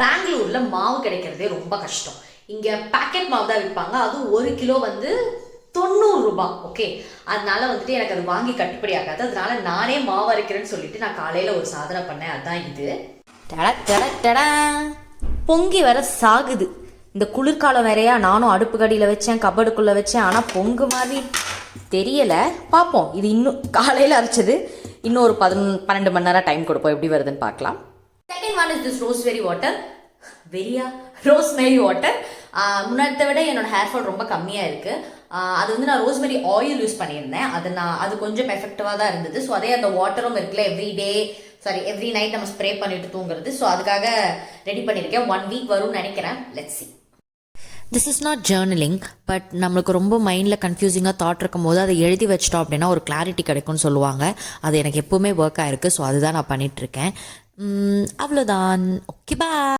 பெங்களூரில் மாவு கிடைக்கிறதே ரொம்ப கஷ்டம். இங்கே பேக்கெட் மாவு தான் விற்பாங்க, அதுவும் 1 கிலோ வந்து 90 ரூபாய். ஓகே, அதனால வந்துட்டு எனக்கு அது வாங்கி கட்டுப்படி ஆகாது. அதனால நானே மாவு அரைக்கிறேன்னு சொல்லிட்டு நான் காலையில் ஒரு சாதனை பண்ணேன். அதுதான் இது. பொங்கி வர சாகுது. இந்த குளிர்காலம் வேறையா, நானும் அடுப்பு கடியில் வச்சேன், கபடுக்குள்ளே வச்சேன். ஆனால் பொங்கு மாதிரி தெரியலை. பார்ப்போம். இது இன்னும் காலையில் அரைச்சது, இன்னும் ஒரு 12 மணி நேரம் டைம் கொடுப்போம், எப்படி வருதுன்னு பார்க்கலாம். Second one is this rosemary water. Rosemary water. முன்னாடி விட என்னோட ஹேர் ஃபால் ரொம்ப கம்மியாக இருக்குது. அது வந்து நான் ரோஸ்மெரி ஆயில் யூஸ் பண்ணியிருந்தேன். அது கொஞ்சம் எஃபெக்டிவாக தான் இருந்தது. ஸோ அதே அந்த வாட்டரும் இருக்குல்ல, எவ்ரி நைட் நம்ம ஸ்ப்ரே பண்ணிட்டு தூங்குறது. ஸோ அதுக்காக ரெடி பண்ணியிருக்கேன். 1 வீக் வரும்னு நினைக்கிறேன். Let's see. This is not journaling, but நம்மளுக்கு ரொம்ப மைண்டில் கன்ஃபியூசிங்காக தாட் இருக்கும் போது அதை எழுதி வச்சிட்டோம் அப்படின்னா ஒரு கிளாரிட்டி கிடைக்கும்னு சொல்லுவாங்க. அது எனக்கு எப்போவுமே ஒர்க் ஆயிருக்கு. ஸோ அதுதான் நான் பண்ணிகிட்ருக்கேன். அவ்வளோதான். Okay, by.